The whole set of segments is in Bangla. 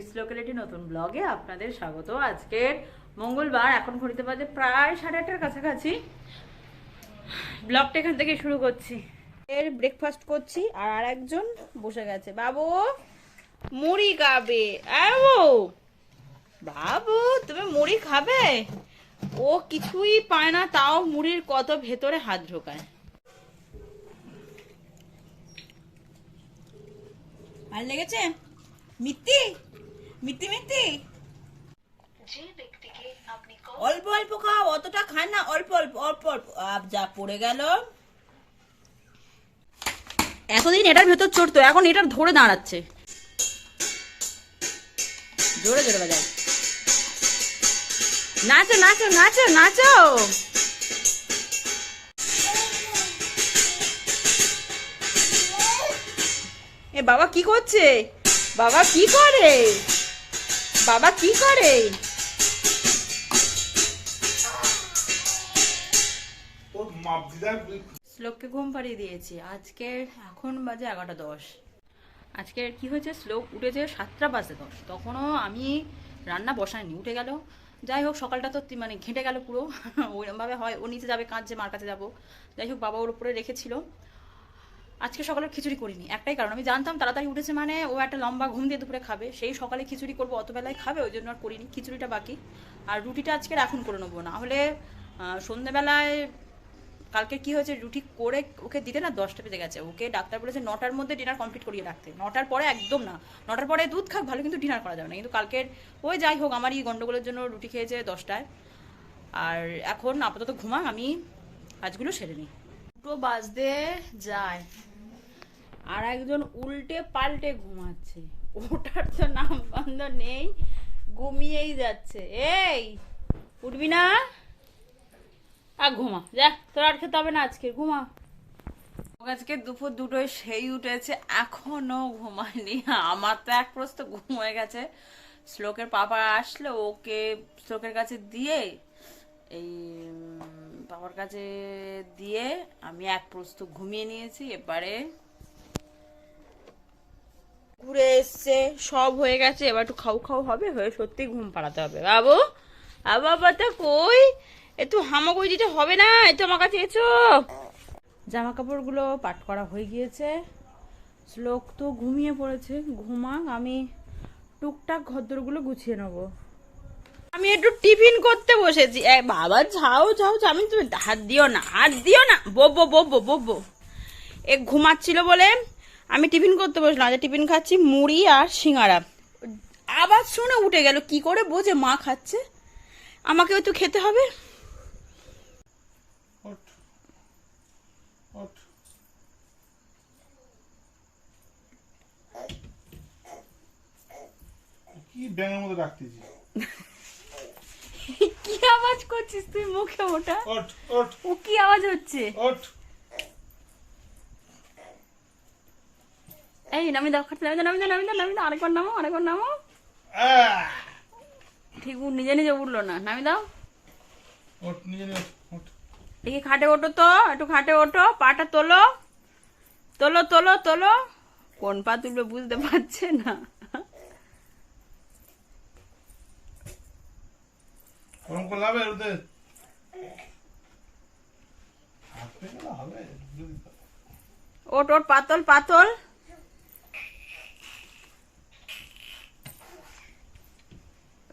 শ্লোকের একটি নতুন ব্লগে আপনাদের স্বাগত। আজকের মঙ্গলবার, এখন ঘড়িতে বাজে প্রায় 8:30-এর কাছাকাছি। ব্লগটা এখান থেকে শুরু করছি। এর ব্রেকফাস্ট করছি আর আরেকজন বসে গেছে। বাবু মুড়ি খাবে। বাবু তুমি মুড়ি খাবে? ও কিছুই পায় না, তাও মুড়ির কত ভেতরে হাত ঢোকায়। ভাল লেগেছে? মিত্তি মিত্তি মিত্তি অল্প অল্প খাও, অতটা খান না, অল্প অল্প অল্প অল্প। যা পড়ে গেল। এতদিন এটার ভেতর চড়তো, এখন এটার ধরে দাঁড়াচ্ছে। জোরে জোরে বাজাও। নাচো নাচো নাচো নাচো। এ বাবা কি করছে? বাবা কি করে? বাবা কি করে? শ্লোককে ঘুম পাড়িয়ে দিয়েছি। আজকের এখন বাজে 11:10। আজকের কি হয়েছে, শ্লোক উঠেছে 7:10। তখনও আমি রান্না বসাইনি, উঠে গেল। যাই হোক, সকালটা তো মানে ঘেঁটে গেল পুরো। ওইরকমভাবে হয়, ও নিচে যাবে কাঁদছে, মার কাছে যাবো। যাই হোক, বাবা ওর উপরে রেখেছিল। আজকে সকালে খিচুড়ি করিনি, একটাই কারণ, আমি জানতাম তাড়াতাড়ি উঠেছে মানে ও একটা লম্বা ঘুম দিয়ে দুপুরে খাবে। সেই সকালে খিচুড়ি করবো, অত বেলায় খাবে, ওই জন্য আর করিনি। খিচুড়িটা বাকি, আর রুটিটা আজকের এখন করে নেবো। না হলে সন্ধ্যেবেলায় কালকে কি হয়েছে, রুটি করে ওকে দিতে না 10টা বেজে গেছে। ওকে ডাক্তার বলেছে 9টার মধ্যে ডিনার কমপ্লিট করিয়ে রাখতে। 9টার পরে একদম না, 9টার পরে দুধ খাক ভালো, কিন্তু ডিনার করা যাবে না। কিন্তু কালকের ওই যাই হোক, আমার এই গন্ডগোলের জন্য রুটি খেয়েছে 10টায়। আর এখন আপাতত ঘুমাক, আমি কাজগুলো সেরে নিই। 2টো বাজতে যায়, আর একজন উল্টে পাল্টে ঘুমাচ্ছে। ওটার তো নাম গন্ধ নেই, ঘুমিয়েই যাচ্ছে। এই উঠবি না? ঘুমা, যা, তোর আর খেতে হবে না আজকে, ঘুমা। আজকে দুপুর 2টোয় সেই উঠেছে, এখনো ঘুমায়নি। আমার তো এক প্রস্ত ঘুম হয়ে গেছে। শ্লোকের পাপা আসলে ওকে শ্লোকের কাছে দিয়ে, এই বাবার কাছে দিয়ে আমি এক প্রস্ত ঘুমিয়ে নিয়েছি। এবারে ঘুরে এসছে, সব হয়ে গেছে, এবার একটু খাও খাও হবে, হয়ে সত্যি ঘুম পাড়াতে হবে। বাবু বাবাটা কই? একটু হামাগুড়ি দিতে হবে না? একটু আমার কাছে এসো। জামা কাপড়গুলো পাট করা হয়ে গিয়েছে। শ্লোক তো ঘুমিয়ে পড়েছে, ঘুমাক, আমি টুকটাক ঘরদোরগুলো গুছিয়ে নেবো। আমি একটু টিফিন করতে বসেছি। বাবা যাও যাও, আমি তুমি হাত দিও না, হাত দিও না, বব্বো বব্বো বব্বো। এ ঘুমাচ্ছিল বলে আমি টিফিন করতে বসলাম। টিফিন খাচ্ছি মুড়ি আর সিঙ্গারা। আবার শুনে উঠে গেল, কি করে বোঝে মা খাচ্ছে, আমাকেও তো খেতে হবে। কি ব্যাঙের মতো ডাকতেছি? কি আওয়াজ করছিস তুই মুখে? ওটা ওঠ ওঠ, ও কি আওয়াজ হচ্ছে? ওঠ। এই নামি দাও, খাটতে নামি দাও, নামি দাও, নামি দাও, নামি দাও, আরেকবার নামো, আরেকবার নামো। ঠিক নিজে নিজে উঠলো না, নামি দাও। ওঠ, নিজে নিজে ওঠ। দেখি খাটে ওঠো তো, একটু খাটে ওঠো, পাটা তোলো, তোলো তোলো তোলো। কোন পা তুলবে বুঝতে পারছে না। ওরকম করলে হবে? ওদের হাত পেয়ে গেলে হবে? ওট ওট, পাতল পাতল।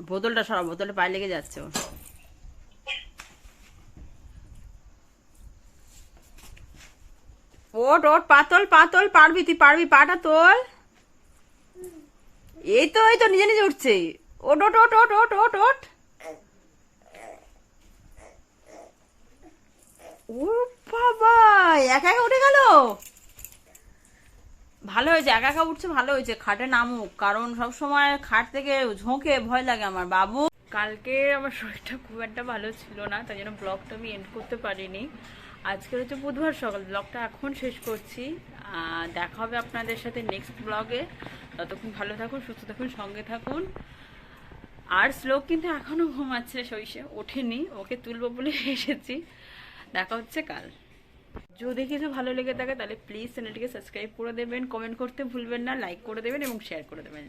বোতলটা সরা, বোতলটা পায়ে লেগে যাচ্ছে ওর। ওট ওট, পাতল পাতল, পারবি তুই, পারবি, পাটা তোল। এই তো এই তো নিজে নিজে উঠছে। ওট ওট ওট ওট ওট ওট ওট। ও বাবা, একা একা উঠে গেল। ভালো হয়েছে, একা একা উঠছে, ভালো হয়েছে। খাটে নামুক, কারণ সবসময় খাট থেকে ঝোঁকে ভয় লাগে আমার। বাবু কালকে আমার শরীরটা খুব একটা ভালো ছিল না, তাই জন্য ব্লগটা আমি এন্ড করতে পারিনি। আজকে হচ্ছে বুধবার সকাল, ব্লগটা এখন শেষ করছি। দেখা হবে আপনাদের সাথে নেক্সট ব্লগে। ততক্ষণ ভালো থাকুন, সুস্থ থাকুন, সঙ্গে থাকুন। আর শ্লোক কিন্তু এখনো ঘুমাচ্ছে, শৈশে ওঠেনি, ওকে তুলবো বলে এসেছি। দেখা হচ্ছে কাল। যদি কিছু ভালো লেগে থাকে তাহলে প্লিজ চ্যানেলটিকে সাবস্ক্রাইব করে দেবেন, কমেন্ট করতে ভুলবেন না, লাইক করে দেবেন এবং শেয়ার করে দেবেন।